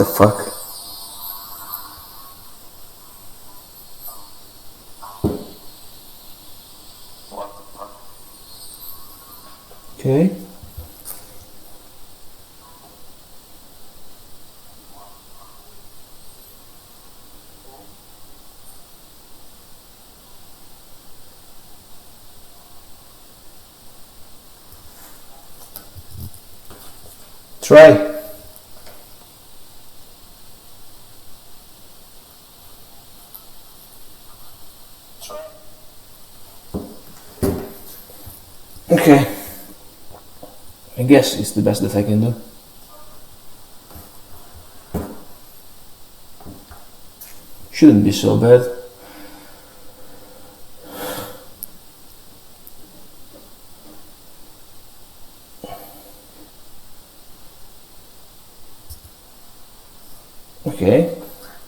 the fuck? Okay. Try. Okay. I guess it's the best that I can do. Shouldn't be so bad.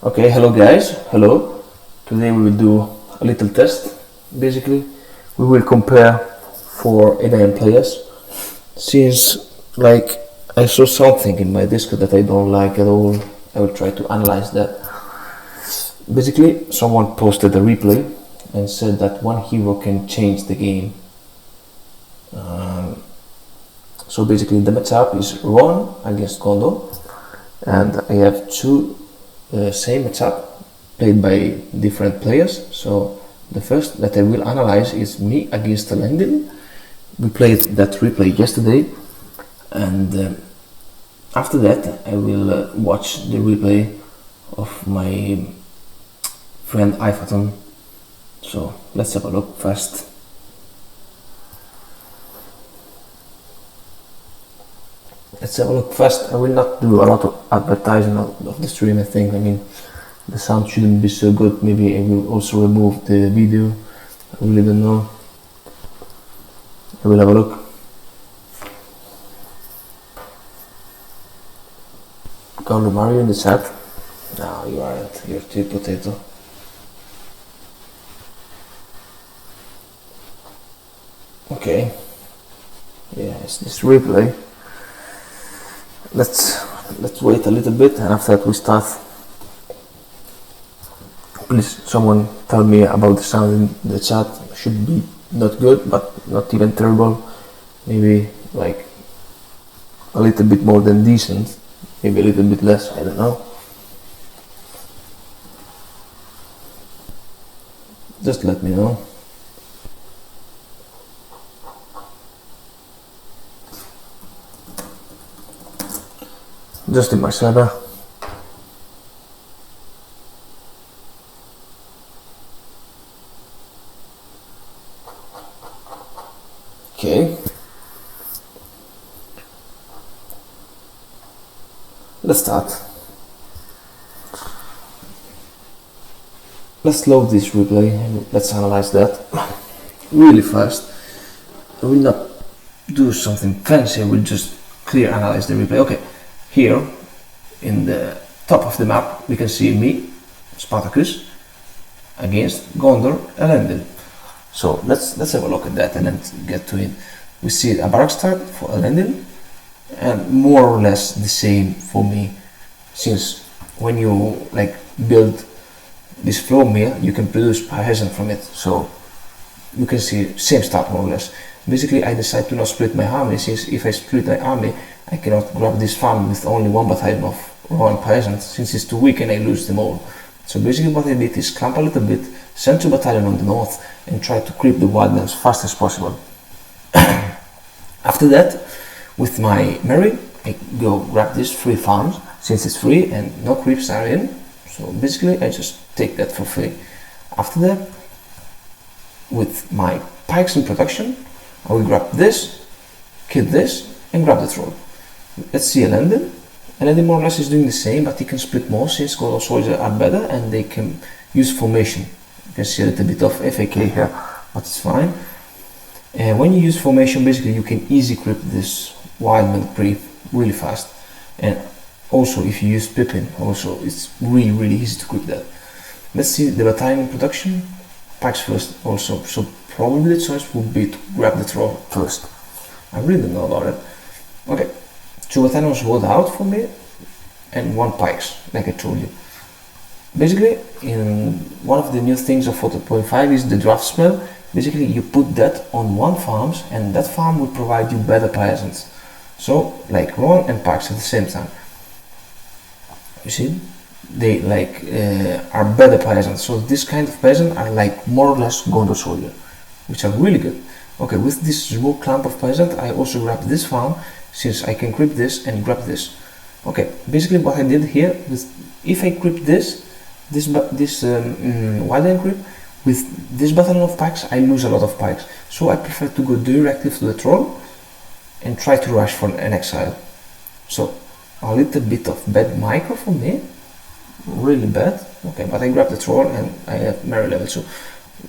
Okay, hello guys, hello. Today we will do a little test. Basically, we will compare 4 Edain players. Since I saw something in my Discord that I don't like at all, I will try to analyze that. Basically, someone posted a replay and said that one hero can change the game. So basically the matchup is Ron against Kondo, and I have two same matchup played by different players. So the first that I will analyze is me against Edain. We played that replay yesterday, and after that I will watch the replay of my friend Edain. So let's have a look first. I will not do a lot of advertising of the stream. I think, I mean, the sound shouldn't be so good. Maybe I will also remove the video. I really don't know. I will have a look. Carlo Mario in the chat. No, you aren't. You're too potato. Okay. Yeah, it's this replay. Let's wait a little bit, and after that we start. Please, someone tell me about the sound in the chat. Should be not good, but not even terrible. Maybe like a little bit more than decent. Maybe a little bit less, I don't know. Just let me know. Just in my server. Okay. Let's start. Let's load this replay and let's analyze that really fast. I will not do something fancy, I will just clear analyze the replay. Okay. Here, in the top of the map, we can see me, Spartacus, against Gondor and Edain. So let's have a look at that and then get to it. We see a barrack start for Edain, and more or less the same for me. Since when you build this flow mill, you can produce peasant from it. So you can see same stuff more or less. Basically, I decided to not split my army, since if I split my army, I cannot grab this farm with only one battalion of Roman peasants, since it's too weak and I lose them all. So basically what I did is camp a little bit, send 2 battalions on the north, and try to creep the wildlands as fast as possible. After that, with my Mary, I go grab these 3 farms, since it's free and no creeps are in. So basically I just take that for free. After that, with my pikes in production, I will grab this, kill this, and grab the throne. Let's see Edain. Edain more or less is doing the same, but he can split more since Gondor soldiers are better and they can use formation. You can see a little bit of FAK here, but it's fine. And when you use formation, basically you can easily creep this wildman creep really fast. And also if you use Pippin, also it's really easy to creep that. Let's see the battalion production. Packs first also, so probably the choice would be to grab the throne first. I really don't know about it. Okay, 2 battalions rolled out for me. and 1 pikes, like I told you. Basically, in one of the new things of 4.5 is the draft spell. Basically, you put that on one farm, and that farm will provide you better peasants. So, like Ron and Pax at the same time. You see, they like are better peasants. So this kind of peasant are like more or less Gondor soldier, which are really good. Okay, with this small clump of peasant, I also grabbed this farm, since I can grip this and grab this. Okay, basically what I did here is, if I grip this wide grip, with this battalion of pikes, I lose a lot of pikes. So I prefer to go directly to the troll and try to rush for an exile. So a little bit of bad micro for me, really bad. Okay, but I grab the troll and I have Mary level. So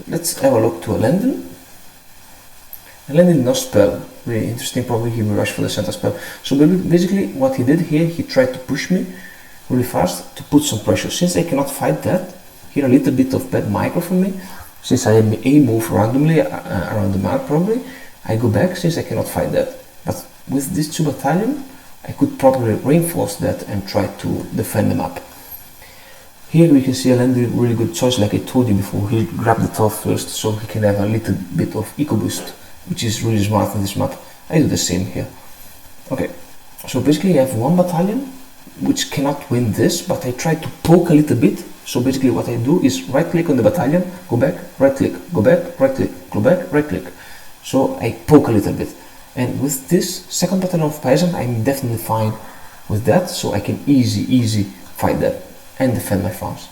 let's have a look to Elendil. Elendil no spell, really interesting. Probably he will rush for the center spell. So basically what he did here, he tried to push me really fast to put some pressure. Since I cannot fight that, here a little bit of bad micro for me. Since I am a move randomly around the map, probably I go back since I cannot fight that. But with this 2 battalion, I could probably reinforce that and try to defend the map. Here we can see Elendil really good choice, like I told you before. He grabbed the top first, so he can have a little bit of eco boost, which is really smart in this map. I do the same here. Okay, so basically I have 1 battalion which cannot win this, but I try to poke a little bit. So basically what I do is right click on the battalion, go back, right click, go back, right click, go back, right click. So I poke a little bit. And with this second battalion of peasant, I'm definitely fine with that, so I can easy fight that and defend my farms.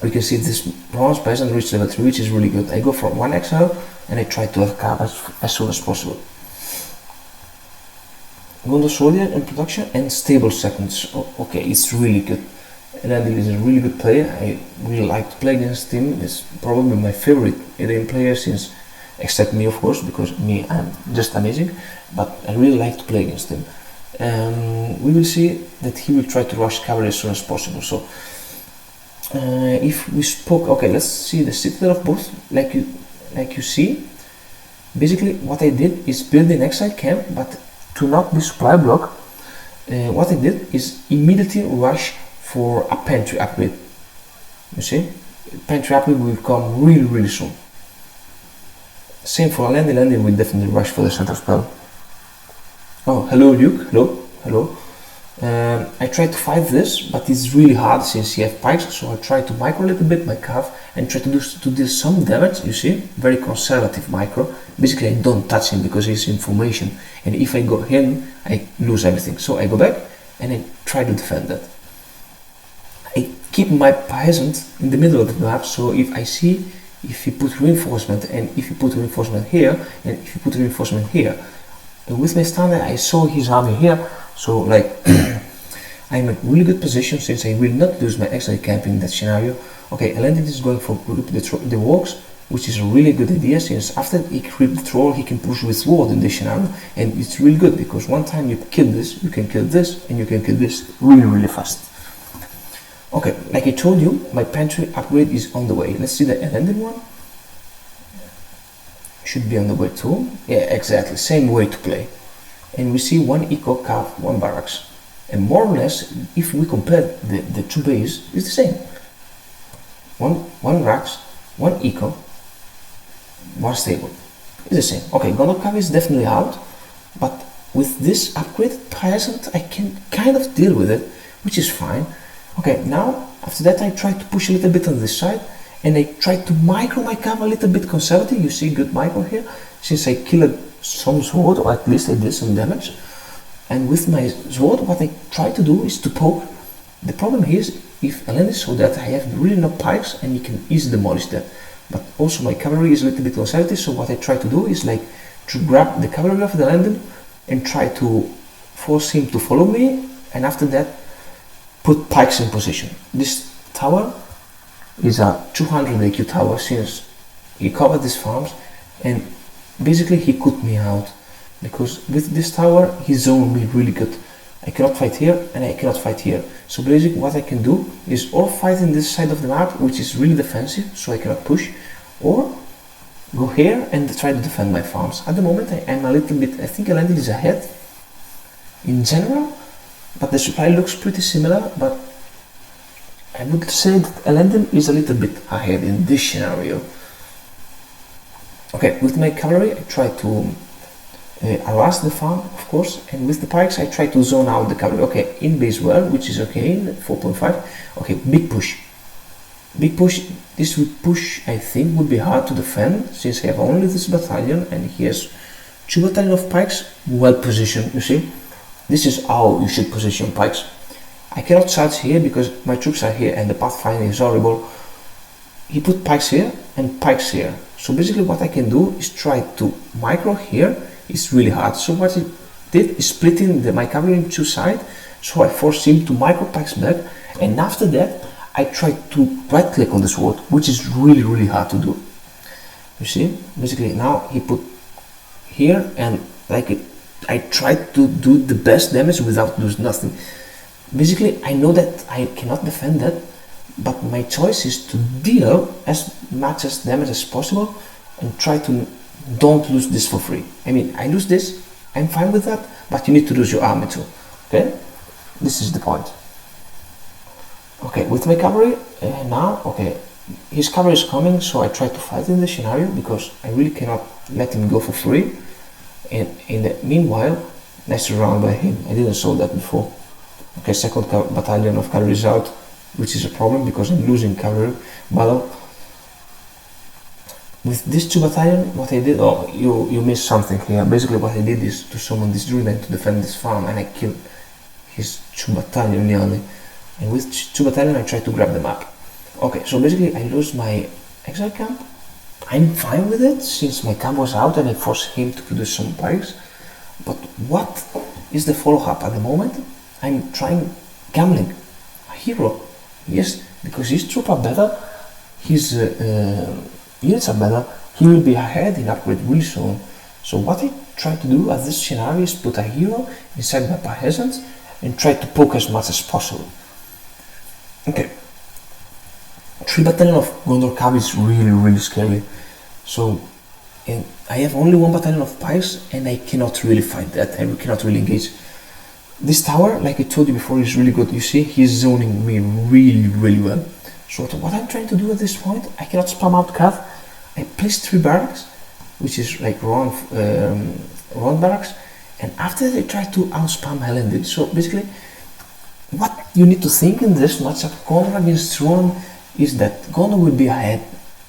We can see this bronze peasant reached level 3, which is really good. I go for 1 exile and I try to have cap as soon as possible. Gondor soldier in production and stable seconds. Okay, it's really good. Elendil is a really good player. I really like to play against him. It's probably my favorite Edain player, since, except me of course, because me, I'm just amazing, but I really like to play against him. We will see that he will try to rush cavalry as soon as possible. So if we spoke, okay, let's see the citadel of both. Like you see, basically what I did is build an exile camp, but to not be supply block, what I did is immediately rush for a pantry upgrade. You see, pantry upgrade will come really soon. Same for Elendil. Elendil will definitely rush for the center spell. Oh, hello Luke, hello. I try to fight this, but it's really hard since he has pikes, so I try to micro a little bit my calf and try to deal some damage. You see, very conservative micro. Basically I don't touch him because he's in formation, and if I go in, I lose everything. So I go back and I try to defend that. I keep my peasant in the middle of the map, so if I see if he put reinforcement, and if he put reinforcement here, and if he put reinforcement here, and with my standard I saw his army here, so like I'm in a really good position since I will not lose my exile camp in that scenario. Okay, Elendil is going for the walks, which is a really good idea, since after he creep the troll he can push with sword in this scenario, and it's really good because one time you kill this, you can kill this, and you can kill this really fast. Okay, like I told you, my pantry upgrade is on the way. Let's see the Elendil one. Should be on the way too. Yeah, exactly, same way to play. And we see 1 eco, cav, 1 barracks. And more or less, if we compare the 2 bases, it's the same. One racks, 1 eco, 1 stable. It's the same. Okay, Gondor cav is definitely out, but with this upgrade present, I can kind of deal with it, which is fine. Okay, now after that I try to push a little bit on this side, and I try to micro my cav a little bit conservative. You see good micro here, since I killed some sword, or at least I did some damage. And with my sword, what I try to do is to poke. The problem here is, if Elendil saw that, I have really no pikes and he can easily demolish that. But also my cavalry is a little bit conservative, so what I try to do is like to grab the cavalry of the Elendil and try to force him to follow me, and after that put pikes in position. This tower is a 200 AQ tower, since he covered these farms, and basically he cut me out, because with this tower he zoned me really good. I cannot fight here and I cannot fight here. So basically what I can do is or fight in this side of the map, which is really defensive, so I cannot push, or go here and try to defend my farms. At the moment I am a little bit, I think Elendil is ahead in general, but the supply looks pretty similar, but I would say that Edain is a little bit ahead in this scenario. Okay, with my cavalry I try to harass the farm, of course, and with the pikes I try to zone out the cavalry. Okay, in base well, which is okay, 4.5. Okay, big push. Big push. This push I think would be hard to defend since I have only this battalion and he has 2 battalions of pikes well positioned, you see. This is how you should position pikes. I cannot charge here because my troops are here and the pathfinder is horrible. He put pikes here and pikes here. So basically what I can do is try to micro here. It's really hard. So what he did is splitting my cavalry in 2 sides. So I forced him to micro pikes back, and after that I tried to right click on the sword, which is really hard to do. You see, basically now he put here and like it, I tried to do the best damage without losing nothing. Basically I know that I cannot defend that, but my choice is to deal as much as damage as possible and try to don't lose this for free. I mean, I lose this, I'm fine with that, but you need to lose your army too. Okay, this is the point. Okay, with my cavalry now, okay, his cavalry is coming, so I try to fight in the scenario because I really cannot let him go for free. And in the meanwhile, nice round by him. I didn't saw that before. Okay, second battalion of cavalry is out, which is a problem because I'm losing cavalry battle. With this 2 battalion, what I did, oh, you missed something here. Basically what I did is to summon this druid to defend this farm, and I killed his 2 battalion nearly. And with 2 battalion I tried to grab the map. Okay, so basically I lose my exile camp. I'm fine with it since my camp was out and I forced him to produce some pikes. But what is the follow-up at the moment? I'm trying gambling. A hero. Yes, because his troops are better, his units are better, he will be ahead in upgrade really soon. So what I try to do at this scenario is put a hero inside my peasants and try to poke as much as possible. Okay. 3 battalion of Gondor Cav is really scary. So and I have only 1 battalion of pikes and I cannot really fight that, I cannot really engage. This tower, like I told you before, is really good. You see, he's zoning me really well. So what I'm trying to do at this point, I cannot spam out Cav. I placed 3 barracks, which is like round barracks, and after that I try to out-spam Edain. So basically, what you need to think in this matchup, Gondor against Throne, is that Gondor will be ahead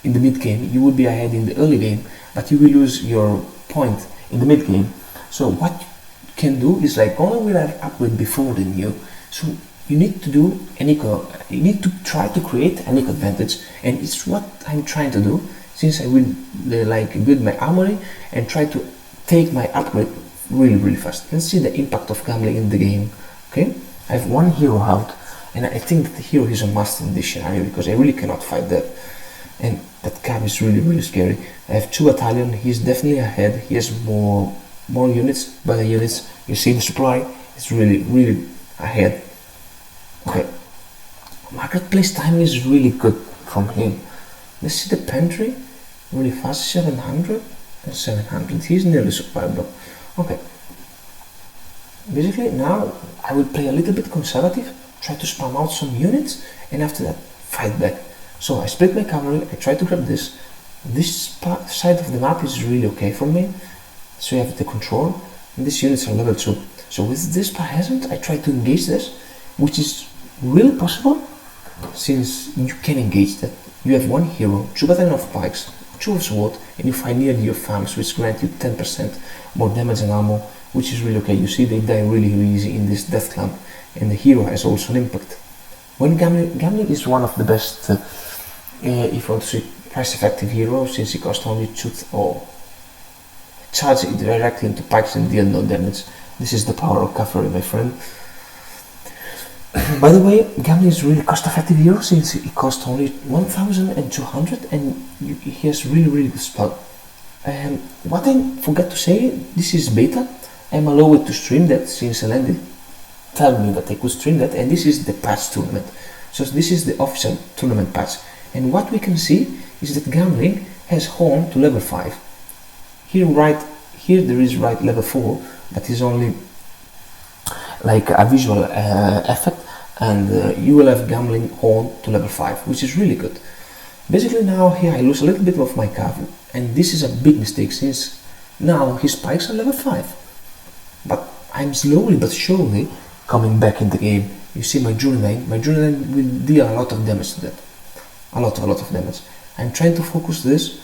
in the mid game, you will be ahead in the early game, but you will lose your point in the mid game. So what you can do is like Gondor will have upgrade before than you. So you need to do you need to try to create an eco advantage, and it's what I'm trying to do. Since I will like build my armory and try to take my upgrade really fast. Let's see the impact of gambling in the game. Okay, I have 1 hero out, and I think that the hero is a must in this scenario because I really cannot fight that. And that cab is really scary. I have 2 battalion, he's definitely ahead, he has more units, better units. You see the supply is really ahead. Okay, marketplace timing is really good from him. Let's see the pantry, really fast, 700 and 700, he's nearly survivable. Okay, basically now I will play a little bit conservative, try to spam out some units, and after that fight back. So I split my cavalry, I try to grab this. This side of the map is really okay for me, so you have the control, and these units are level 2. So with this peasant I try to engage this, which is really possible since you can engage that. You have 1 hero, 2 battalion of pikes, 2 of sword, and you find nearly your farms, which grant you 10% more damage and ammo, which is really okay. You see they die really easy in this death clamp, and the hero has also an impact. When gambling is one of the best, if you want to say, price effective hero, since he costs only 2 or charge it directly into pikes and deal no damage. This is the power of cavalry, my friend. By the way, gambling is really cost effective hero since it costs only 1,200 and he has really good spell. What I forgot to say, this is beta. I'm allowed to stream that since Edain told me that I could stream that, and this is the patch tournament. So this is the official tournament patch. And what we can see is that gambling has home to level 5. Here there is level 4, but is only like a visual effect, and you will have gambling on to level 5, which is really good. Basically now here I lose a little bit of my cav, and this is a big mistake since now his spikes are level 5. But I'm slowly but surely coming back in the game. You see my Edain will deal a lot of damage to that. A lot of damage. I'm trying to focus this,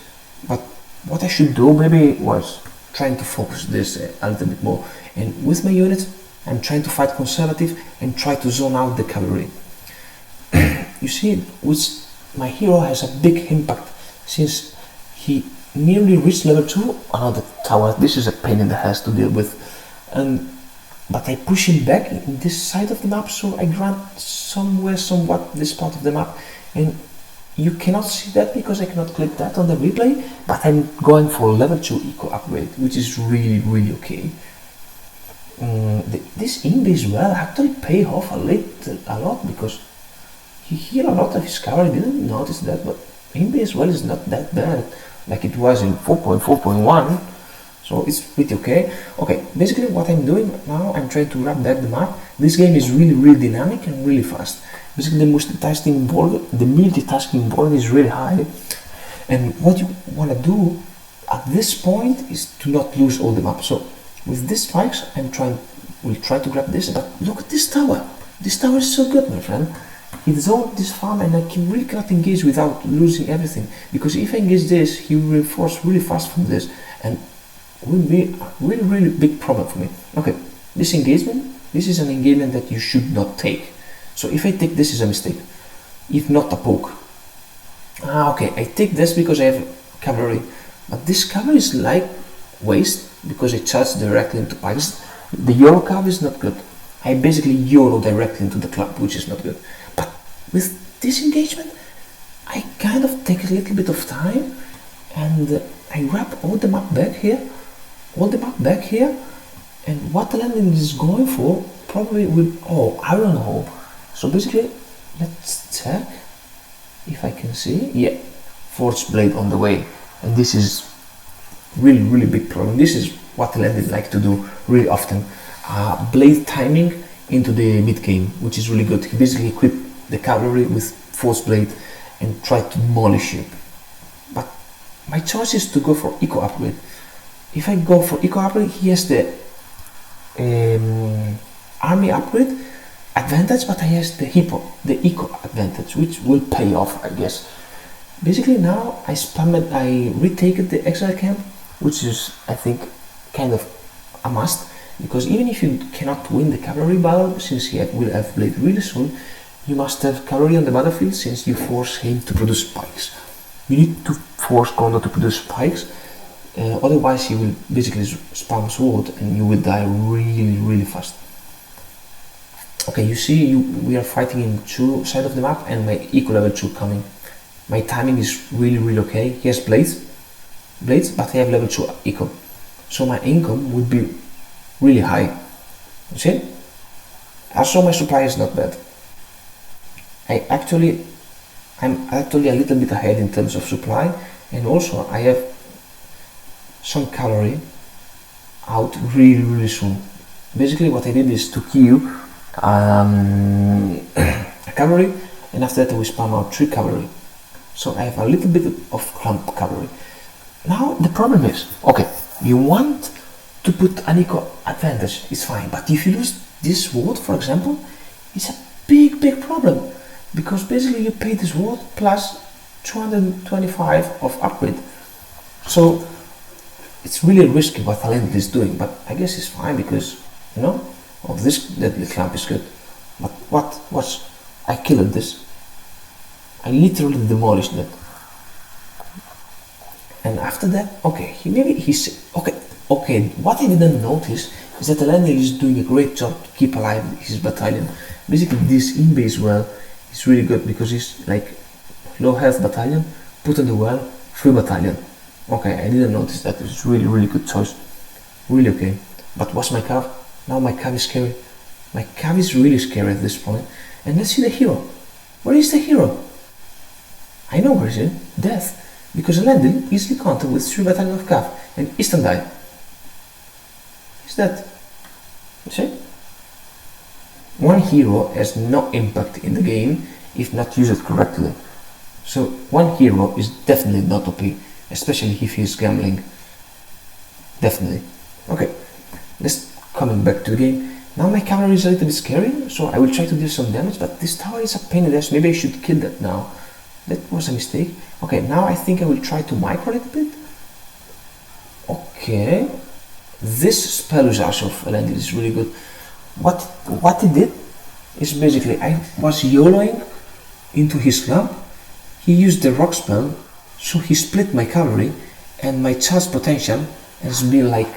but what I should do maybe was trying to focus this a little bit more. And with my units, I'm trying to fight conservative and try to zone out the cavalry. You see, with my hero has a big impact since he nearly reached level 2. Another tower. This is a pain in the ass to deal with. But I push him back in this side of the map, so I grant somewhat this part of the map, and you cannot see that because I cannot click that on the replay, but I'm going for level 2 eco upgrade, which is really okay. This in-base well actually pay off a lot, because he healed a lot of his cavalry. Didn't notice that, but in-base well is not that bad like it was in 4.4.1. So it's pretty okay. Okay, basically what I'm doing now, I'm trying to wrap back the map. This game is really dynamic and really fast. Basically the multitasking board is really high. And what you want to do at this point is to not lose all the map. So with these spikes, we'll try to grab this, but look at this tower. This tower is so good, my friend. He zoned this farm and I really cannot engage without losing everything. Because if I engage this, he will reinforce really fast from this. And will be a really big problem for me. Okay, this is an engagement that you should not take. So if I take this is a mistake, if not a poke. Okay, I take this because I have cavalry, but this cavalry is like waste because I charge directly into pikes. The YOLO cav is not good. I basically YOLO directly into the club, which is not good. But with this engagement, I kind of take a little bit of time and I wrap all the map back here. And what the landing is going for probably will, I don't know. So basically, let's check if I can see. Yeah, Forge Blade on the way, and this is really big problem. This is what the landing like to do really often. Blade timing into the mid game, which is really good. He basically equipped the cavalry with Force Blade and tried to demolish you. But my choice is to go for eco upgrade. If I go for eco upgrade, he has the army upgrade advantage, but I has the eco advantage, which will pay off, I guess. Basically now I retaken the exile camp, which is, I think, kind of a must, because even if you cannot win the cavalry battle, since he will have blade really soon, you must have cavalry on the battlefield, since you force him to produce spikes. You need to force Kondo to produce spikes. Otherwise he will basically spam sword and you will die really fast. Okay, you see we are fighting in two sides of the map and my eco level 2 coming. My timing is really okay. He has blades, but I have level 2 eco. So my income would be really high. You see? Also my supply is not bad. I'm actually a little bit ahead in terms of supply, and also I have some cavalry out really soon. Basically what I did is to queue a cavalry, and after that we spam out 3 cavalry. So I have a little bit of clump cavalry. Now the problem is, okay, you want to put an eco advantage, it's fine, but if you lose this ward, for example, it's a big problem, because basically you pay this ward plus 225 of upgrade. So it's really risky what Talent is doing, but I guess it's fine because, you know, this deadly clamp is good. But I killed this. I literally demolished it. And after that, okay, okay, what I didn't notice is that Talent is doing a great job to keep alive his battalion. Basically this in-base well is really good because it's like low health battalion, put on the well, free battalion. Okay, I didn't notice that. It's really good choice. Really okay. But what's my cav? Now my cav is scary. My cav is really scary at this point. And let's see the hero. Where is the hero? I know where is he. Death. Because Edain easily countered with 3 battalion of cav and instant die. He's dead. You see? one hero has no impact in the game if not used correctly. So one hero is definitely not OP, especially if he's gambling. Definitely. Okay, let's coming back to the game. Now my cavalry is a little bit scary, so I will try to deal some damage, but this tower is a pain in the ass. Maybe I should kill that now. That was a mistake. Okay, now I think I will try to micro a little bit. Okay. This spell usage of Elendil is really good. What he did is basically I was YOLOing into his club. He used the rock spell, so he split my cavalry, and my charge potential has been like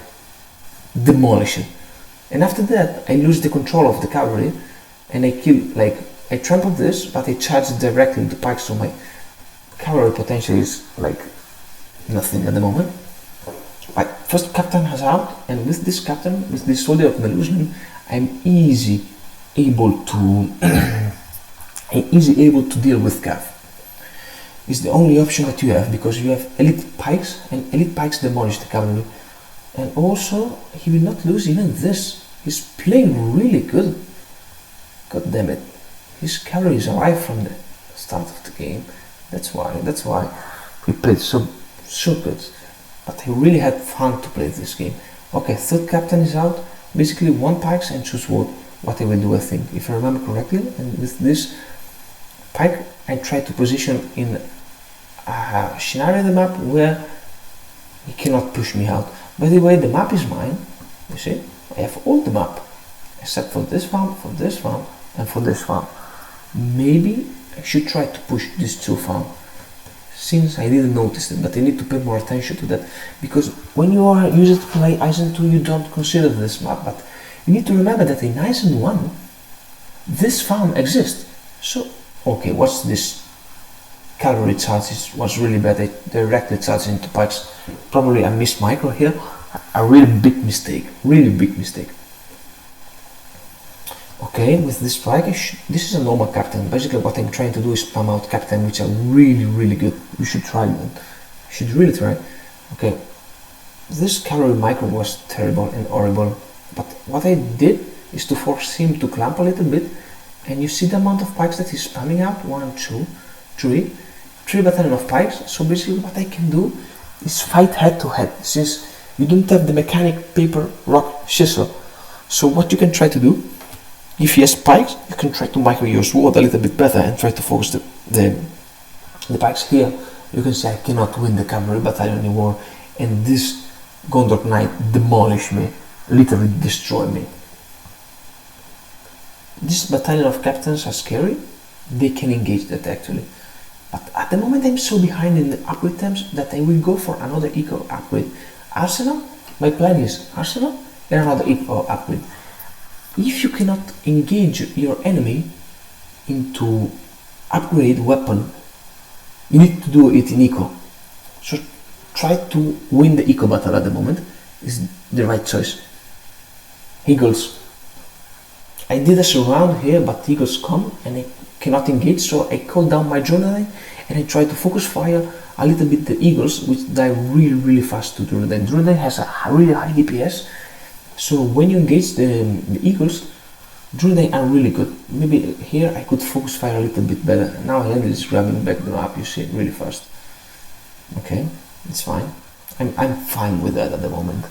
demolished. And after that, I lose the control of the cavalry, and I kill, like, I trample this, but I charge directly into pikes, so my cavalry potential is like nothing at the moment. My first captain has out, and with this captain, with this soldier of Melusion, I'm easy able to deal with Cav. It's the only option that you have, because you have elite pikes, and elite pikes demolish the cavalry. And also, he will not lose even this. He's playing really good. God damn it. His cavalry is alive from the start of the game. That's why we played so good. But I really had fun to play this game. Okay, third captain is out. Basically one pikes and choose what I will do, I think, if I remember correctly. And with this pike, I try to position in a scenario of the map where he cannot push me out. By the way, the map is mine. You see, I have all the map except for this farm, and for this farm. Maybe I should try to push these two farms, since I didn't notice it, but I need to pay more attention to that, because when you are used to play Eisen 2, you don't consider this map, but you need to remember that in Eisen 1, this farm exists. So, okay, what's this? Cavalry charge was really bad. I directly charged into pikes. Probably I missed micro here. A really big mistake. Okay, with this pike, this is a normal captain. Basically what I'm trying to do is spam out captain, which are really good. You should try them. You should really try. Okay, this cavalry micro was terrible and horrible. But what I did is to force him to clamp a little bit. And you see the amount of pikes that he's spamming out. 1, 2, 3. 3 battalion of pikes. So basically what I can do is fight head to head, since you don't have the mechanic paper rock chisel. So what you can try to do, if he has pikes, you can try to micro your sword a little bit better and try to focus the pikes here. You can see I cannot win the cavalry battalion anymore, and this Gondor Knight demolished me, literally destroyed me. This battalion of captains are scary. They can engage that actually. But at the moment I'm so behind in the upgrade terms that I will go for another eco upgrade. Arsenal, my plan is Arsenal and another eco upgrade. If you cannot engage your enemy into upgrade weapon, you need to do it in eco. So try to win the eco battle at the moment is the right choice. Eagles. I did a surround here, but eagles come and I cannot engage, so I call down my Edain and I try to focus fire a little bit the eagles, which die really fast to Edain. Edain has a really high DPS, so when you engage the eagles, Edain are really good. Maybe here I could focus fire a little bit better. Now Elendil is grabbing back the map, you see, really fast. Okay, it's fine. I'm fine with that at the moment.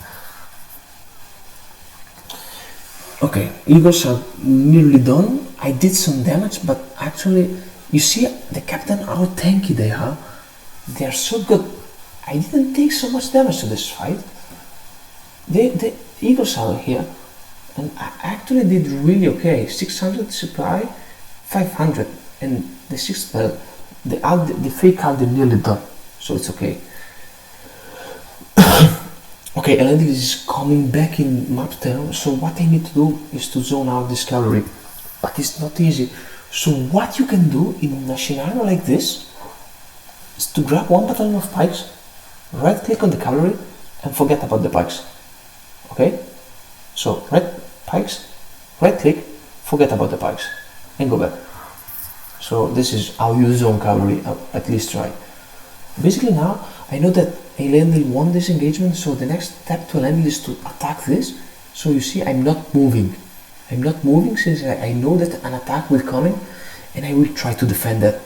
Okay, eagles are nearly done. I did some damage, but actually, you see the captain, how tanky they are. They are so good. I didn't take so much damage to this fight. The eagles are here, and I actually did really okay. 600 supply, 500, and the sixth spell, the fake card is nearly done, so it's okay. Okay, Elendil is coming back in map term, so what I need to do is to zone out this cavalry, but it's not easy. So what you can do in a scenario like this is to grab one battalion of pikes, right click on the cavalry and forget about the pikes. Okay, so right click, forget about the pikes and go back. So this is how you zone cavalry, at least try. Basically now I know that Elendil won this engagement, so the next step to Elendil is to attack this. So you see I'm not moving. I'm not moving since I know that an attack will coming, and I will try to defend that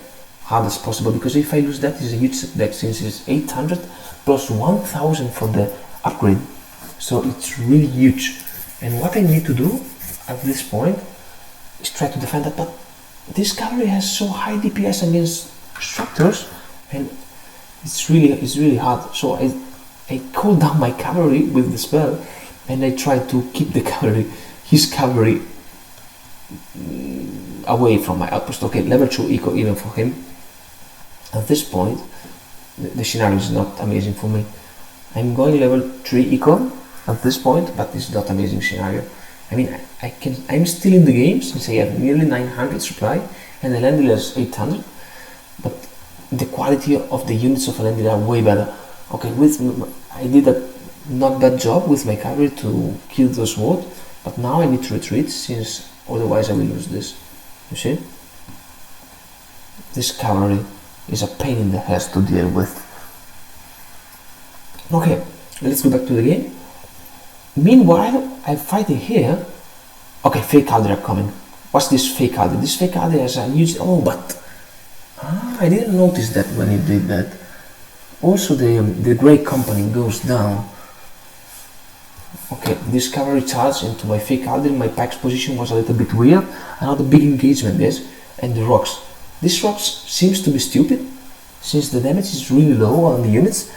hard as possible, because if I lose that, it's a huge setback since it's 800 plus 1000 for the upgrade, so it's really huge. And what I need to do at this point is try to defend that, but this cavalry has so high DPS against structures, and it's really hard. So I call down my cavalry with the spell, and I try to keep the cavalry, his cavalry, away from my outpost. Okay, level 2 eco even for him. At this point, the scenario is not amazing for me. I'm going level 3 eco at this point, but it's not amazing scenario. I mean, I'm still in the game since I have nearly 900 supply and the land dealer is 800, but the quality of the units of a land dealer are way better. Okay, I did a not bad job with my cavalry to kill those wards, but now I need to retreat since otherwise I will lose this. You see? This cavalry is a pain in the ass to deal with. Okay, let's go back to the game. Meanwhile, I'm fighting here. Okay, fake cavalry are coming. What's this fake cavalry? This fake cavalry has a huge... Oh, but... I didn't notice that when he did that. Also, the grey company goes down. Okay, this cavalry charge into my fake cavalry. My pack's position was a little bit weird. Another big engagement is, and the rocks. This rocks seems to be stupid, since the damage is really low on the units.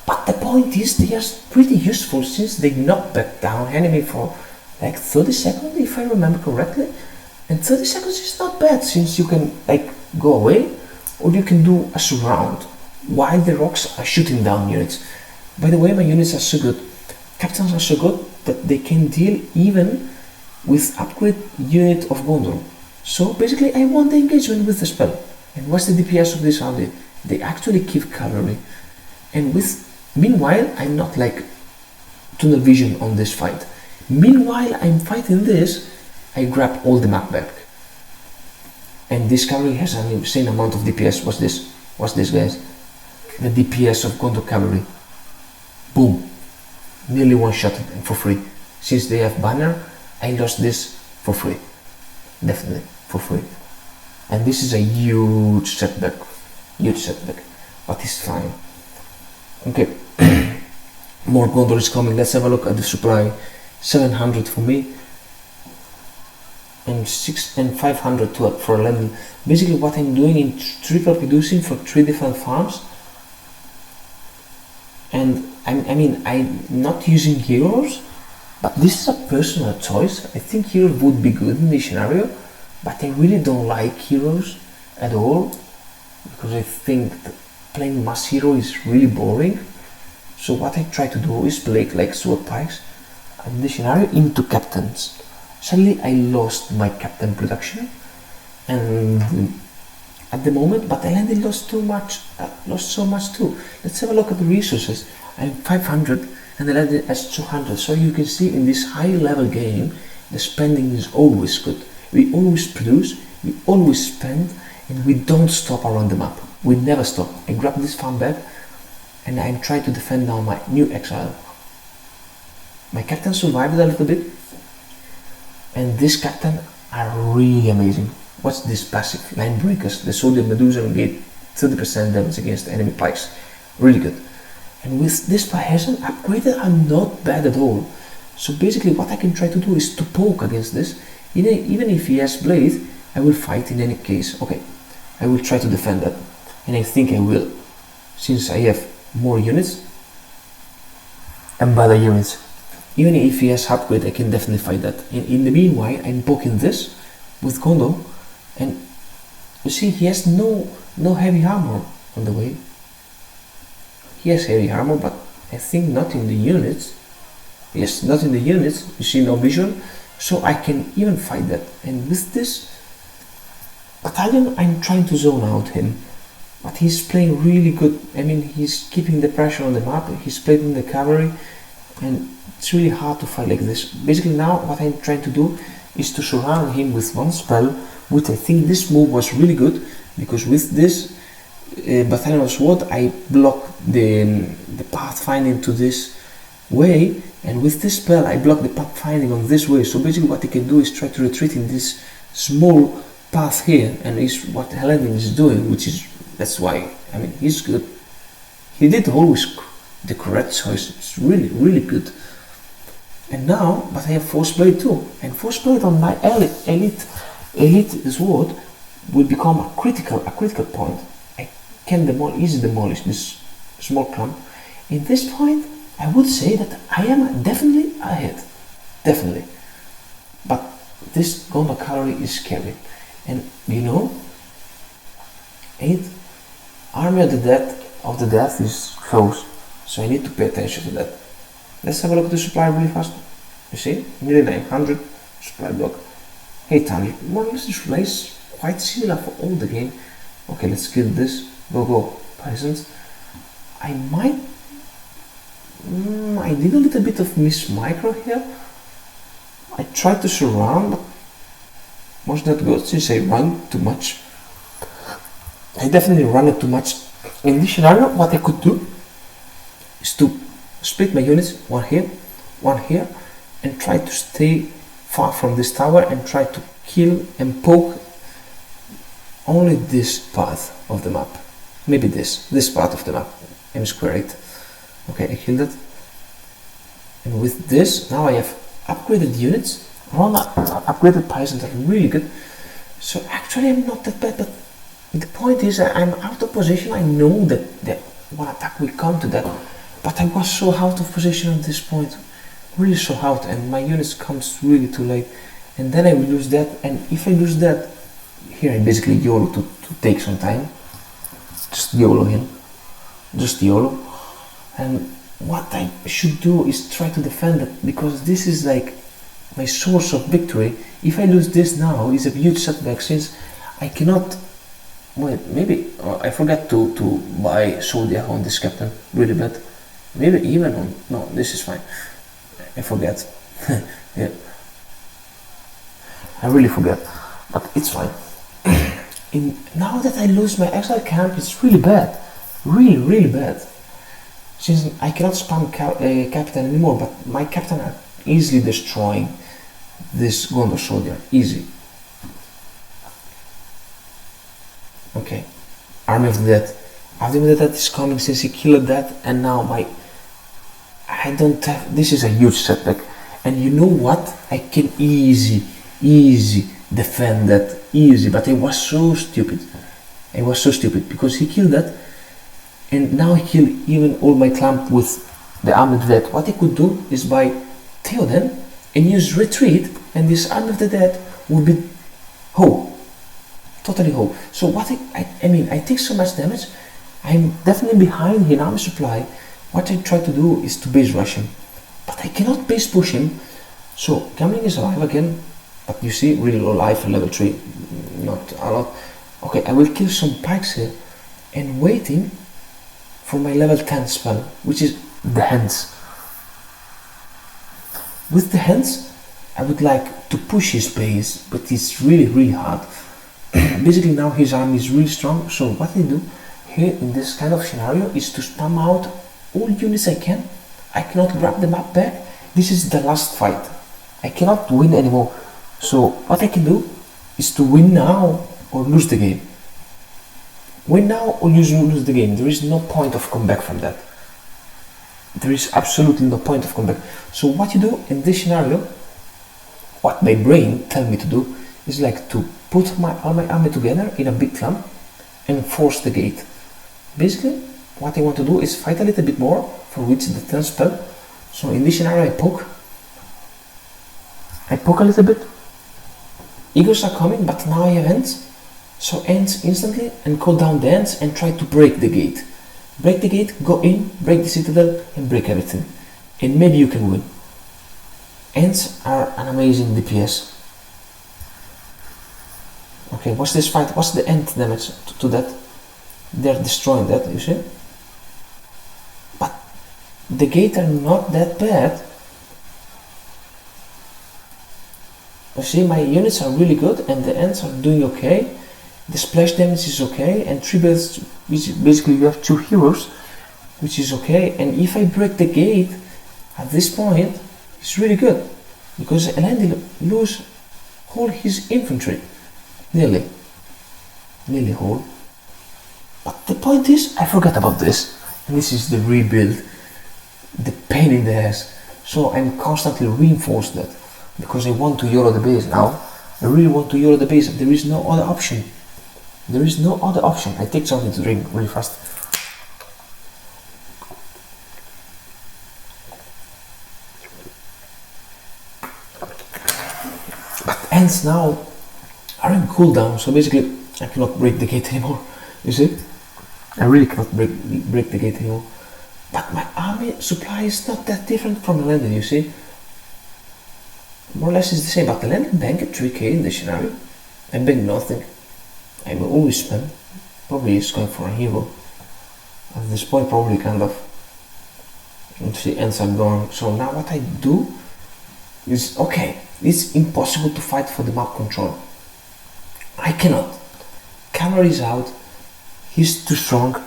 But the point is, they are pretty useful since they knock back down enemy for like 30 seconds, if I remember correctly. And 30 seconds is not bad, since you can like go away, or you can do a surround while the rocks are shooting down units. By the way, my units are so good. Captains are so good that they can deal even with upgrade unit of Gondor. So basically, I won the engagement with the spell. And what's the DPS of this army? They actually keep cavalry. And meanwhile, I'm not like tunnel vision on this fight. Meanwhile, I'm fighting this, I grab all the map back. And this cavalry has an insane amount of DPS. What's this? What's this, guys? The DPS of Gondor cavalry. Boom. Nearly one shot for free. Since they have banner, I lost this for free. Definitely for free. And this is a huge setback. Huge setback. But it's fine. Okay. More Gondor is coming. Let's have a look at the supply. 700 for me. And 500 for land. Basically what I'm doing in triple producing for 3 different farms. And I'm not using heroes, but this is a personal choice. I think heroes would be good in this scenario, but I really don't like heroes at all, because I think playing mass hero is really boring. So what I try to do is play like sword pikes in this scenario into captains. Sadly, I lost my captain production, and at the moment, but I landed lost too much, lost so much too. Let's have a look at the resources. I'm 500 and I landed as 200. So you can see in this high level game, the spending is always good. We always produce, we always spend, and we don't stop around the map. We never stop. I grab this farm back and I'm trying to defend now my new exile. My captain survived a little bit, and this captain are really amazing. What's this passive? Line breakers. The Sword of Medusa get 30% damage against enemy pikes. Really good. And with this Pahesan upgraded are not bad at all. So basically what I can try to do is to poke against this. Even if he has blade, I will fight in any case. Okay, I will try to defend that. And I think I will. Since I have more units and better units. Even if he has upgrade, I can definitely fight that. And in the meanwhile, I'm poking this with Gondor. And you see, he has no heavy armor on the way. He has heavy armor, but I think not in the units. Yes, not in the units. You see, no vision. So I can even fight that. And with this battalion, I'm trying to zone out him. But he's playing really good. I mean, he's keeping the pressure on the map. He's playing the cavalry. And it's really hard to fight like this. Basically now, what I'm trying to do is to surround him with one spell, which I think this move was really good, because with this Battalion of Sword I block the path finding to this way, and with this spell I block the pathfinding on this way. So basically what he can do is try to retreat in this small path here, and is what Edain is doing, which is, that's why, I mean, he's good. He did always the correct choice. It's really, really good. And now, but I have Force Blade too, and Force Blade on my elite sword will become a critical point. I can easily demolish this small clump. In this point, I would say that I am definitely ahead, definitely. But this Gondor calorie is scary, and you know, 8 Army of the Death is close, so I need to pay attention to that. Let's have a look at the supply really fast. You see, nearly 900 supply block, 800. More or less, this supply is quite similar for all the game. Okay, let's kill this. Go, peasants. I did a little bit of miss micro here. I tried to surround, but was not good since I ran too much. I definitely ran it too much. In this scenario, what I could do is to split my units, one here, and try to stay far from this tower and try to kill and poke only this part of the map. Maybe this part of the map. M square 8. Okay, I killed it. And with this, now I have upgraded units. Upgraded peasants are really good. So actually I'm not that bad, but the point is I'm out of position. I know that one attack will come to that, but I was so out of position at this point, really so out, and my units comes really too late, and then I will lose that. And if I lose that, here I basically YOLO to take some time, just YOLO him, just YOLO. And what I should do is try to defend it, because this is like my source of victory. If I lose this now, it's a huge setback, since I cannot. Wait, maybe I forgot to buy Soldier on this captain, really bad. Maybe even on, no, this is fine. I forget. Yeah, I really forget, but it's fine. Now that I lose my exile camp, it's really bad, really bad. Since I cannot spam captain anymore, but my captain are easily destroying this Gondor soldier, easy. Okay, Army of the Dead. Army of the Dead is coming since he killed that, and now I don't have, this is a huge setback. And you know what? I can easy defend that, easy, but I was so stupid. Because he killed that, and now he killed even all my clan with the Army of the Dead. What I could do is buy Theoden and use retreat, and this Army of the Dead would be whole. Totally whole. So what I mean, I take so much damage. I'm definitely behind in army supply. What I try to do is to base rush him, but I cannot base push him. So Gambling is alive again, but you see, really low life, level 3, not a lot. Okay, I will kill some pikes here, and waiting for my level 10 spell, which is the hands. With the hands, I would like to push his base, but it's really hard. Basically now his army is really strong, so what I do here in this kind of scenario is to spam out all units I can. I cannot grab the map back. This is the last fight. I cannot win anymore. So what I can do is to win now or lose the game. Win now or lose the game. There is no point of comeback from that. There is absolutely no point of comeback. So what you do in this scenario, what my brain tells me to do, is like to put all my army together in a big clump and force the gate. Basically, what I want to do is fight a little bit more, for which the 10 spell. So in this scenario, I poke a little bit. Eagles are coming, but now I have ants. So ants instantly, and call down the ants and try to break the gate. Break the gate, go in, break the citadel, and break everything. And maybe you can win. Ants are an amazing DPS. Okay, what's this fight? What's the ant damage to that? They're destroying that, you see? But the gate are not that bad. You see, my units are really good, and the ants are doing okay. The splash damage is okay, and 3 builds, which basically you have 2 heroes, which is okay. And if I break the gate, At this point, it's really good because Edain lose all his infantry, nearly whole. But the point is, I forgot about this, and this is the rebuild, the pain in the ass. So I'm constantly reinforced that because I want to Euro the base now. I really want to Euro the base. There is no other option. There is no other option. I take something to drink really fast. But ends now are in cooldown, so basically I cannot break the gate anymore. You see? I really cannot break the gate anymore. But my army supply is not that different from the landing, you see? More or less it's the same, but the landing bank at 3k in this scenario. I bank nothing. I will always spend. Probably is going for a hero. At this point probably kind of, let's see, ends are gone. So now what I do is, okay, it's impossible to fight for the map control. I cannot. Cavalry is out. He's too strong.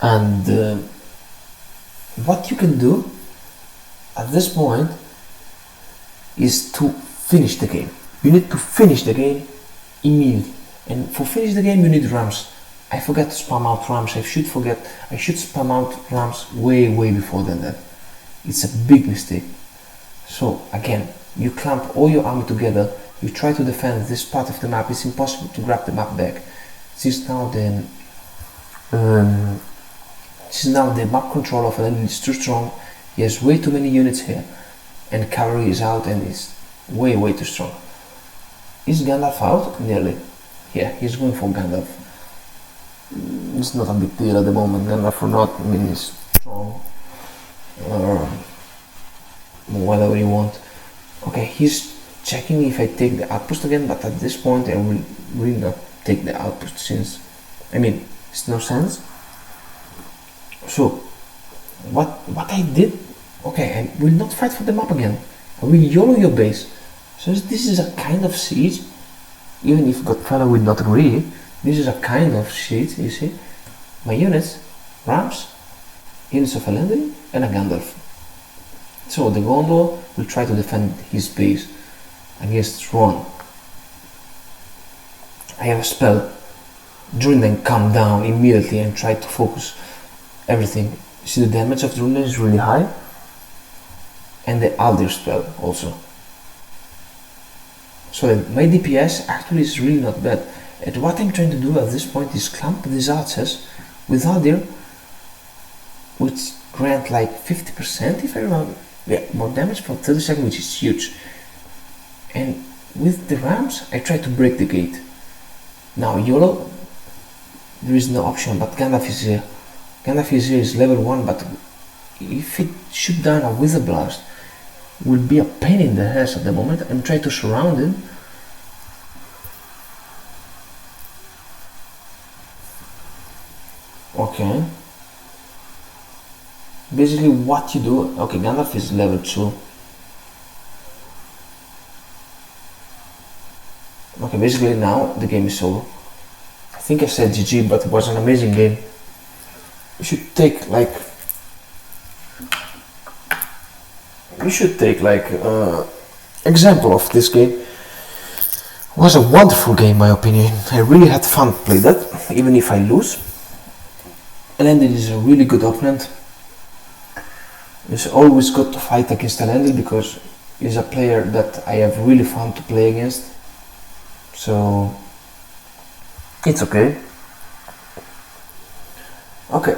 And what you can do at this point is to finish the game. You need to finish the game immediately. And for finish the game you need rams. I forgot to spam out rams. I should spam out rams way before than that. It's a big mistake. So again, you clamp all your army together. You try to defend this part of the map. It's impossible to grab the map back. This is now the map control of Edain is too strong. He has way too many units here, and cavalry is out and is way too strong. Is Gandalf out? Nearly. Yeah, he's going for Gandalf. It's not a big deal at the moment. Gandalf or not, I mean, he's strong. Whatever you want. Okay, he's checking if I take the outpost again, but at this point I will really not take the outpost since, I mean, it's no sense. So what I did, okay, I will not fight for the map again. I will YOLO your base. So this is a kind of siege, even if Godfather will not agree. This is a kind of siege, you see. My units, rams, units of Edain, and a Gandalf. So the Gondor will try to defend his base against Ron. I have a spell. Druiden come down immediately and try to focus everything. You see the damage of Druiden is really high. And the Aldir spell also. So my DPS actually is really not bad. And what I'm trying to do at this point is clamp these archers with Aldir, which grant like 50% if I remember. Yeah, more damage for 30 seconds, which is huge. And with the rams, I try to break the gate. Now YOLO, there is no option, but Gandalf is here. Gandalf is here, is level 1, but if it shoot down a Wither Blast, will be a pain in the ass at the moment. I'm trying to surround him. Okay. Basically what you do, okay, Gandalf is level 2. Okay, basically now the game is over. I think I said GG, but it was an amazing game. You should take like example of this game. It was a wonderful game in my opinion. I really had fun to play that, even if I lose. Edain is a really good opponent. It's always good to fight against Edain because he's a player that I have really fun to play against. So it's okay. Okay,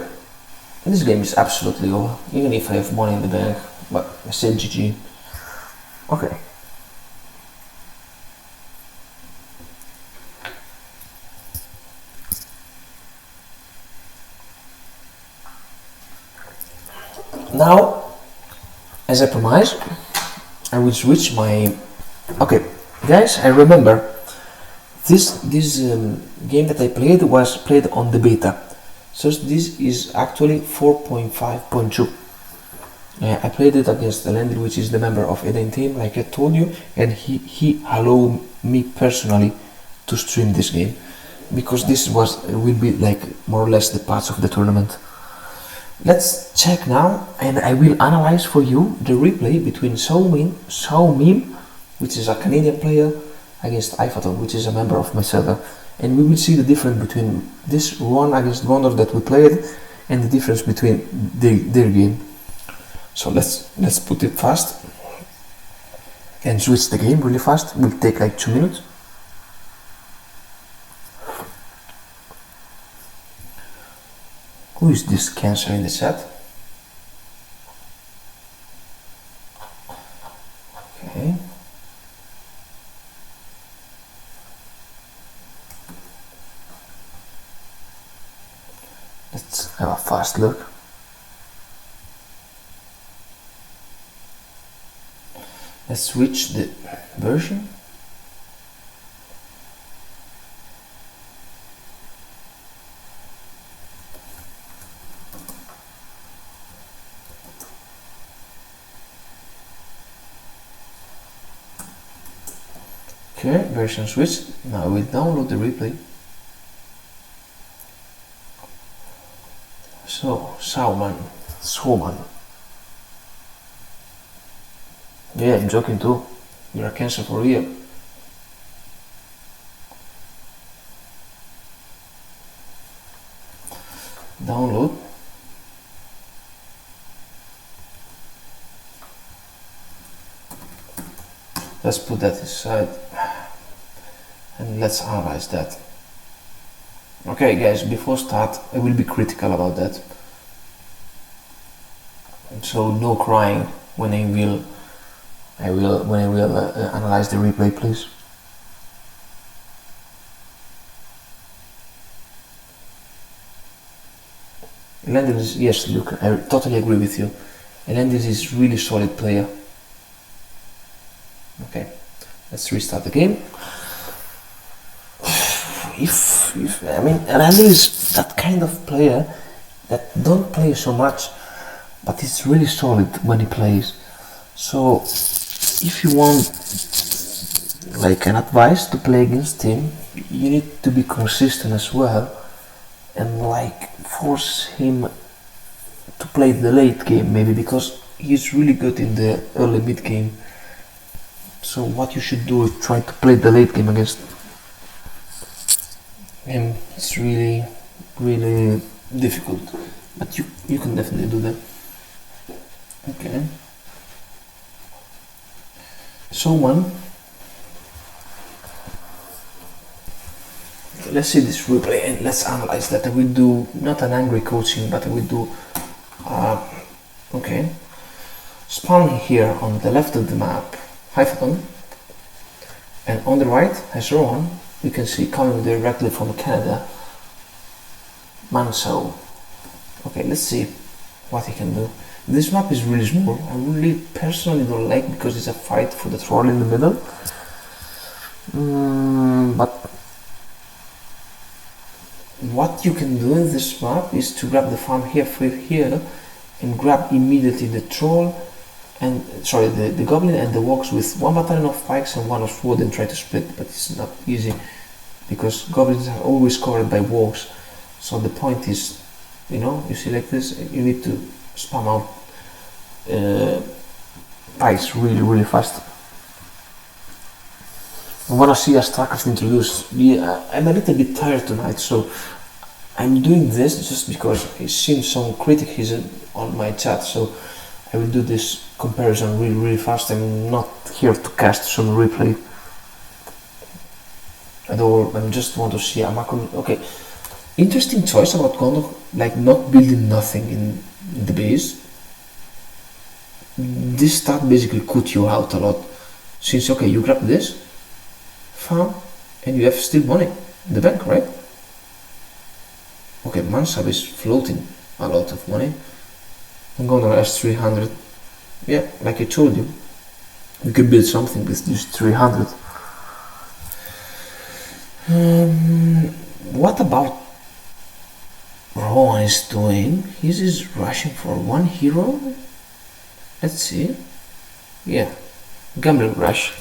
this game is absolutely over, even if I have money in the bank, but I said GG. Okay. Now, as I promised, I will switch my... Okay, guys, I remember this game that I played was played on the beta. So this is actually 4.5.2. I played it against Edain, which is the member of Edain team, like I told you, and he allowed me personally to stream this game because this will be like more or less the parts of the tournament. Let's check now, and I will analyze for you the replay between Sao Mim, which is a Canadian player, against Ifaton, which is a member of my server, and we will see the difference between this one against Gondor that we played and the difference between their game. So let's put it fast and switch the game really fast. It will take like 2 minutes. Who is this Cancer in the chat? Okay. Let's have a fast look. Let's switch the version. Okay, version switch. Now we download the replay. So, Sauman. Yeah, I'm joking too. You're a Cancer for real. Download. Let's put that aside and let's analyze that. Okay guys, before start I will be critical about that, so no crying when I will analyze the replay, please. Elendis, yes Luke, I totally agree with you. Elendis is really solid player. Okay, let's restart the game. I mean, Randall is that kind of player that don't play so much, but he's really solid when he plays. So, if you want like an advice to play against him, you need to be consistent as well, and like force him to play the late game maybe, because he's really good in the early mid game. So what you should do is try to play the late game against him. It's really difficult, but you can definitely do that. Okay. So let's see this replay and let's analyze that. I will do not an angry coaching, but I will do okay. Spawn here on the left of the map, Hyphaton, and on the right has Rohan. You can see coming directly from Canada, Manso. Okay, let's see what he can do. This map is really small. I really personally don't like, because it's a fight for the troll in the middle. But what you can do in this map is to grab the farm here and grab immediately the troll and the goblin and the wogs with one battalion of pikes and one of sword, and try to split, but it's not easy because goblins are always covered by wogs. So the point is, you see like this, you need to spam out pikes really fast. I want to see a StarCraft introduced. Yeah, I'm a little bit tired tonight, so I'm doing this just because I've seen some criticism on my chat, so I will do this comparison really fast. I'm not here to cast some replay at all. I just want to see a macro. Okay, interesting choice about Gondor, like not building nothing in the base. This stat basically cut you out a lot, since okay, you grab this farm and you have still money in the bank, right? Okay, Mansab is floating a lot of money. I'm gonna ask 300. Yeah, like I told you, you can build something with just 300. What about Rohan is doing? He is rushing for one hero. Let's see. Yeah, Gambling Rush.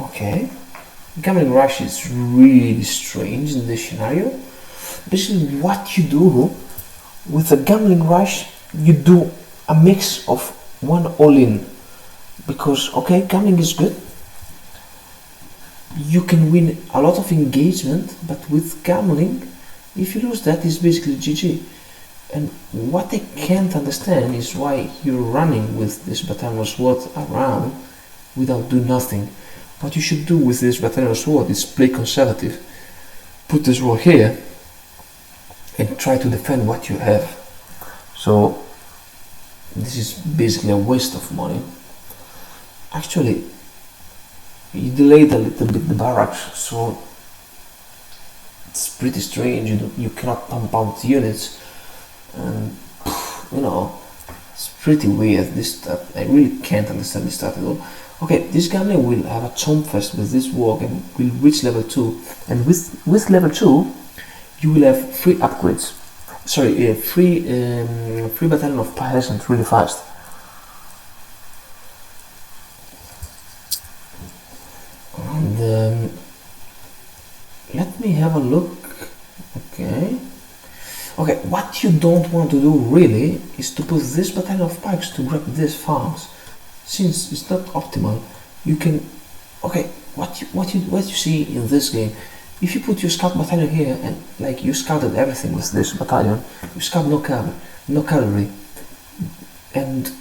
Okay, Gambling Rush is really strange in this scenario. Basically, what you do with a gambling rush, you do a mix of one all-in. Because, okay, gambling is good. You can win a lot of engagement, but with gambling, if you lose that, it's basically GG. And what I can't understand is why you're running with this battalion sword around without doing nothing. What you should do with this battalion sword is play conservative. Put this war here and try to defend what you have. So this is basically a waste of money. Actually, you delayed a little bit the barracks, so it's pretty strange. You cannot pump out units, and you know, it's pretty weird. This stuff, I really can't understand this stuff at all. Okay, this gambler will have a chomp fest with this walk and will reach level 2, and with level 2 you will have free upgrades. Sorry, free battalion of peasants really fast. And let me have a look. Okay, what you don't want to do really is to put this battalion of pikes to grab these farms. Since it's not optimal, you can. Okay, what you see in this game, if you put your scout battalion here and like you scouted everything with this battalion, you scout no cavalry, and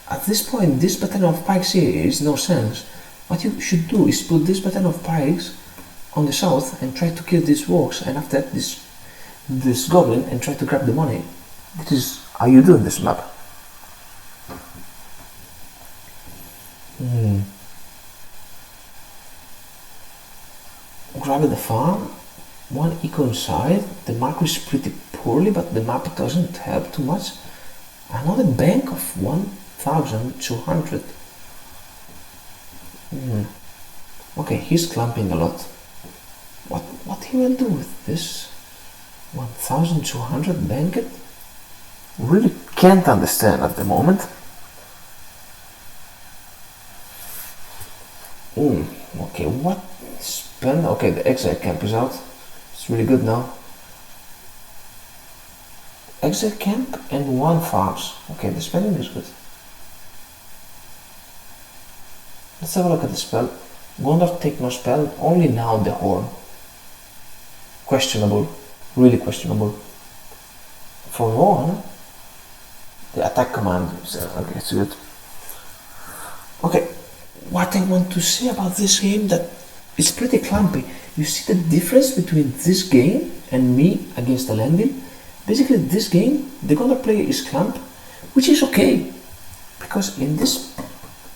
at this point this battalion of pikes here is no sense. What you should do is put this battalion of pikes on the south and try to kill these walks, and after that this goblin, and try to grab the money. This is how you do in this map. Grab the farm, one eco inside. The marker is pretty poorly, but the map doesn't help too much. Another bank of 1,200. Okay, he's clumping a lot. What he will do with this 1,200 bank? Really can't understand at the moment. Okay, what spend? Okay, the exile camp is out. It's really good now. Exile camp and 1 farms. Okay, the spending is good. Let's have a look at the spell. Gondor take no spell, only now the horn. Questionable, really questionable. For one, the attack command is okay, it's good. Okay, what I want to say about this game, that it's pretty clumpy. You see the difference between this game and me against the landing? Basically this game, the Gondor player is clump, which is okay, because in this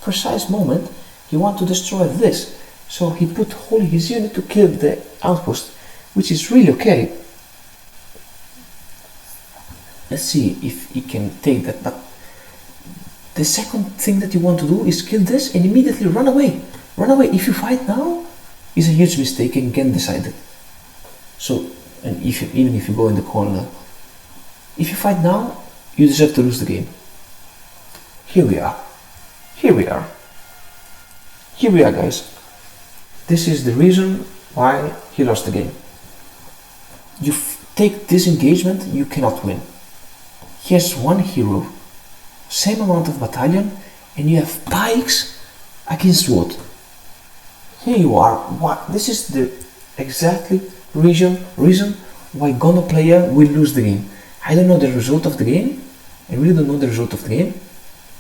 precise moment he wants to destroy this, so he put all his unit to kill the outpost, which is really okay. Let's see if he can take that. But the second thing that you want to do is kill this and immediately run away. Run away. If you fight now, it's a huge mistake and can decide it. So, and even if you go in the corner, if you fight now, you deserve to lose the game. Here we are. Here we are. Here we are, guys. This is the reason why he lost the game. You take this engagement, you cannot win. He has 1 hero, same amount of battalion, and you have pikes against what? Here you are. What? This is the exactly reason why Gondor player will lose the game. I don't know the result of the game. I really don't know the result of the game,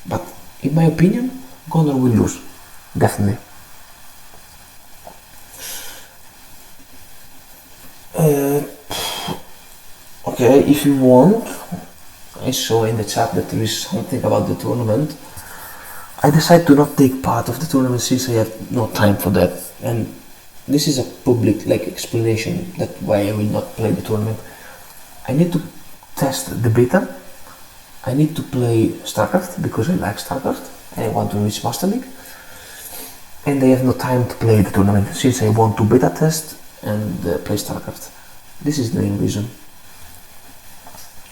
but in my opinion, Gondor will lose, definitely. Okay, if you want, I saw in the chat that there is something about the tournament. I decided to not take part of the tournament since I have no time for that, and this is a public explanation that why I will not play the tournament. I need to test the beta. I need to play StarCraft because I like StarCraft and I want to reach Master League, and I have no time to play the tournament since I want to beta test and play StarCraft. This is the main reason.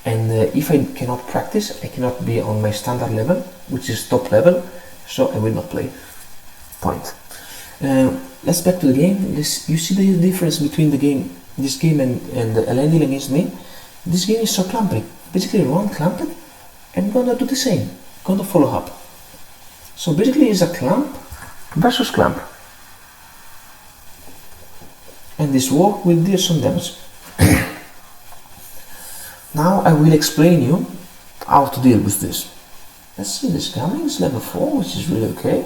And if I cannot practice, I cannot be on my standard level, which is top level, so I will not play. Point. Let's back to the game. You see the difference between the game this game and Edain dealing against me, this game is so clumpy. Basically run clumped and gonna do the same, gonna follow up. So basically it's a clump versus clump. And this walk will deal some damage. Now I will explain you how to deal with this. Let's see, this gambling is level 4, which is really okay.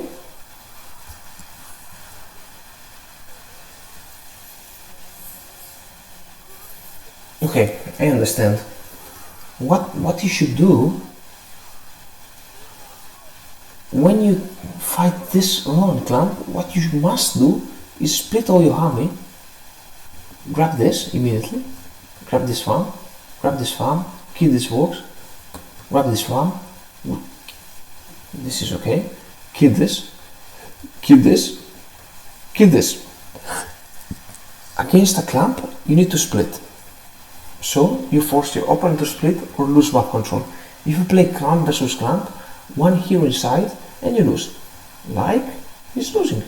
Okay, I understand. What you should do when you fight this run clump, what you must do is split all your army, grab this immediately, grab this farm, kill this works, grab this farm, this is okay, kill this, kill this, kill this. Against a clump, you need to split. So you force your opponent to split or lose map control. If you play clump versus clump, one hero inside and you lose. Like, he's losing.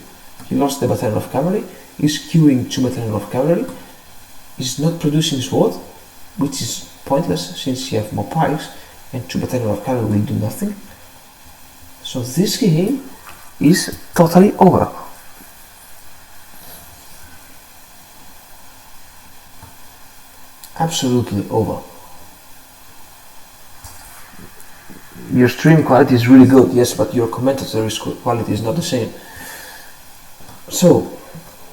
He lost the battalion of cavalry, he's queuing 2 battalion of cavalry, he's not producing sword, which is pointless since you have more pikes and 2 battalion of cavalry will do nothing. So this game is totally over. Absolutely over. Your stream quality is really good, yes, but your commentator's quality is not the same. So,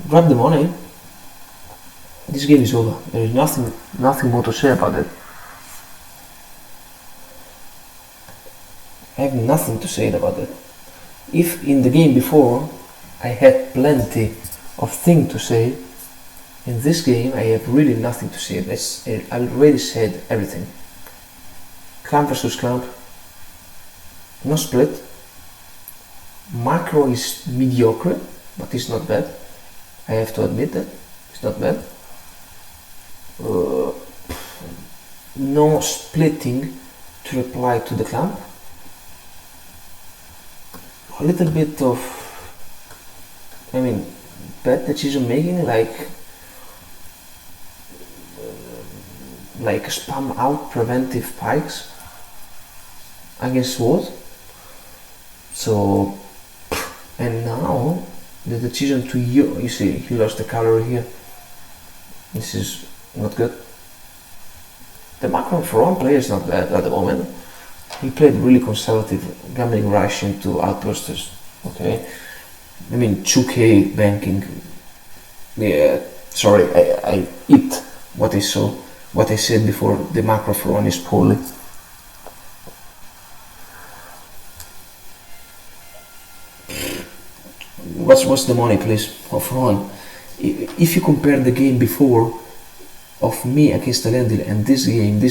grab the money. This game is over. There is nothing more to say about it. I have nothing to say about it. If in the game before I had plenty of things to say, in this game I have really nothing to say. I already said everything. Clump versus clump. No split. Macro is mediocre, but it's not bad. I have to admit that. It's not bad. No splitting to reply to the clump. A little bit of, bad decision making, like spam out preventive pikes against sword. So, and now the decision to you see, he lost the cavalry here. This is not good. The macro for one player is not bad at the moment. He played really conservative, gambling rush into outbursters. Okay, 2k banking. Yeah, sorry, I eat what I saw, what I said before. The macro for one is poorly. What's the money, please, of one? If you compare the game before of me against Edain and this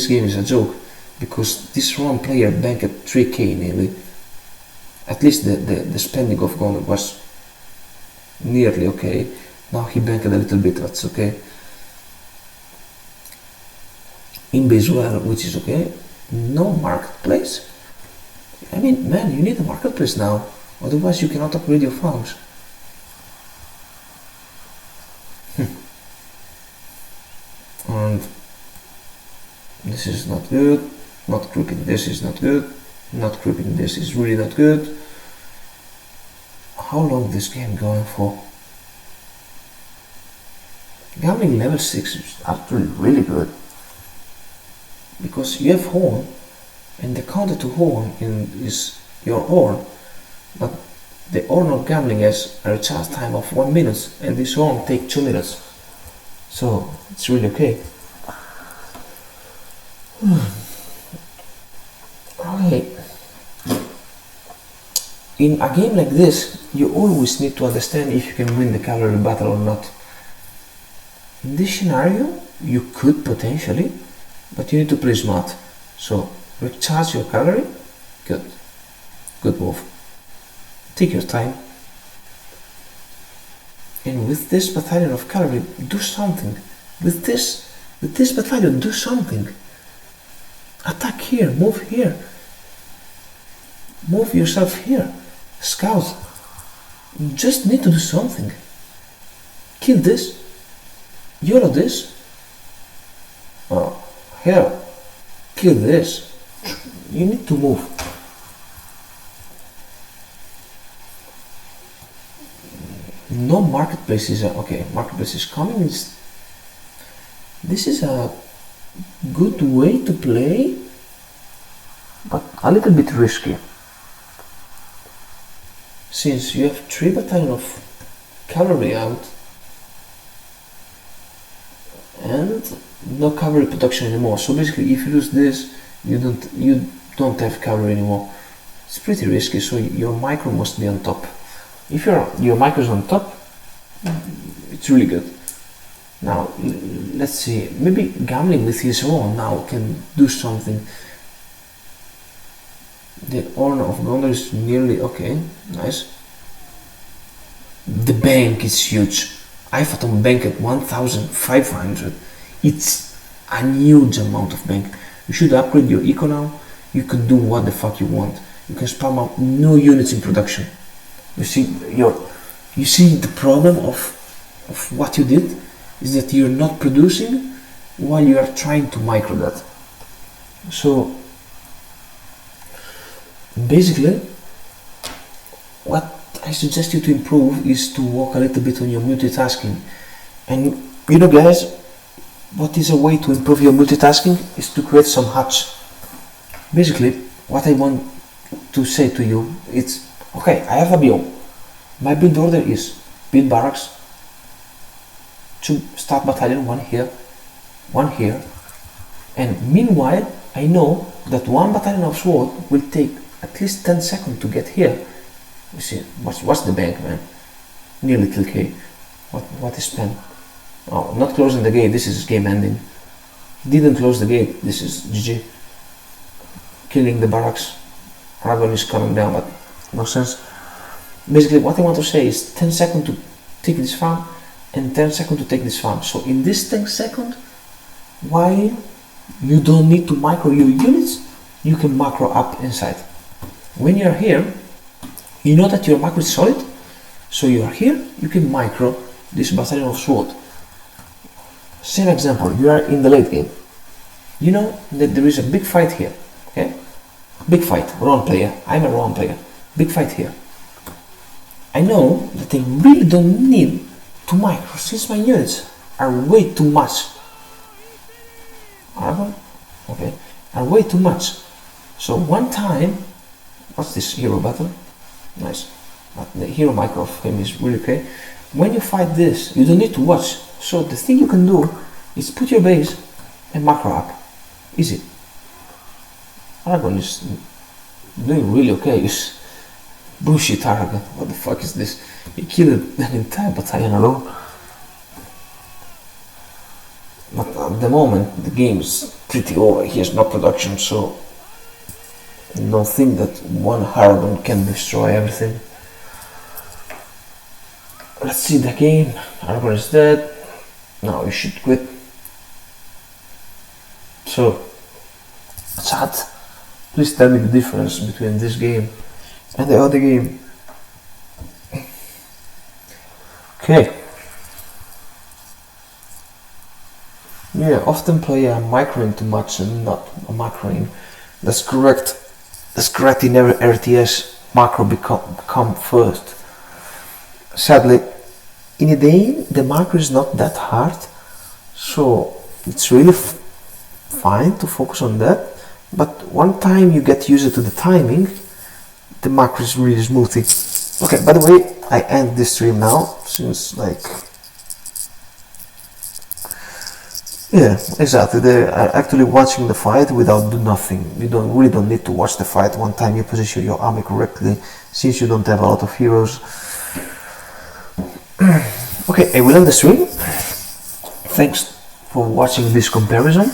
game is a joke, because this one player banked 3k nearly. At least the spending of gold was nearly okay. Now he banked a little bit, that's okay. In base well, which is okay. No marketplace. Man, you need a marketplace now, otherwise you cannot upgrade your farms. And this is not good. Not creeping this is not good. Not creeping this is really not good. How long this game going for? Gambling level 6 is actually really good, because you have horn and the counter to horn is your horn, but the horn of gambling has a recharge time of 1 minute and this horn takes 2 minutes, so it's really okay. Okay. In a game like this, you always need to understand if you can win the cavalry battle or not. In this scenario, you could potentially, but you need to play smart. So, recharge your cavalry. Good move. Take your time. And with this battalion of cavalry, do something. With this battalion, do something. Attack here, move here. Move yourself here. Scout. You just need to do something. Kill this. YOLO this. Oh, here, kill this. You need to move. No marketplace is okay. Marketplace is coming. This is a good way to play, but a little bit risky. Since you have 3 battalion of cavalry out and no cavalry production anymore. So basically, if you lose this, you don't have cavalry anymore. It's pretty risky. So your micro must be on top. If your micro is on top, it's really good. Now let's see. Maybe gambling with his own now can do something. The honor of Gondor is nearly okay. Nice. The bank is huge. I thought on bank at 1,500. It's a huge amount of bank. You should upgrade your eco now. You can do what the fuck you want. You can spam up no units in production. You see the problem of what you did is that you're not producing while you are trying to micro that. So basically, what I suggest you to improve is to work a little bit on your multitasking. And you know, guys, what is a way to improve your multitasking is to create some hutch. Basically, what I want to say to you, it's okay, I have a biome. My build order is build barracks, 2 start battalion, 1 here, 1 here, and meanwhile I know that 1 battalion of sword will take at least 10 seconds to get here. You see, what's the bank, man? Nearly till K. What is spent? Oh, not closing the gate, this is game ending. Didn't close the gate, this is GG. Killing the barracks. Aragorn is coming down, but no sense. Basically, what I want to say is 10 seconds to take this farm and 10 seconds to take this farm. So in this 10 seconds, while you don't need to micro your units, you can macro up inside. When you're here, you know that your macro is solid, so you are here, you can micro this battalion of sword. Same example, you are in the late game. You know that there is a big fight here, okay? Big fight, wrong player, I'm a wrong player. Big fight here. I know that I really don't need to micro since my units are way too much. Okay, are way too much. So one time, what's this hero battle? Nice. But the hero micro of him is really okay. When you fight this, you don't need to watch. So the thing you can do is put your base and macro up. Easy. Aragorn is doing really okay. Bullshit Aragorn. What the fuck is this? He killed an entire battalion alone. But at the moment the game is pretty over. He has no production, so don't think that one Aragorn can destroy everything. Let's see the game. Aragorn is dead. Now you should quit. So, chat, please tell me the difference between this game and the other game. Okay. Yeah, often play a microing too much and not a macroing. That's correct. That's correct in every RTS. Macro come first. Sadly, in Edain, the macro is not that hard, so it's really fine to focus on that. But one time you get used to the timing, the macro is really smoothie. Okay, by the way, I end this stream now, since yeah, exactly, they are actually watching the fight without do nothing. You really don't need to watch the fight. One time you position your army correctly, since you don't have a lot of heroes. Okay, I will end the stream. Thanks for watching this comparison.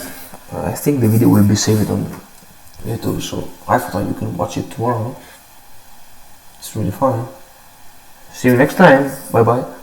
I think the video will be saved on YouTube, so I thought you can watch it tomorrow. It's really fun. See you next time. Bye bye.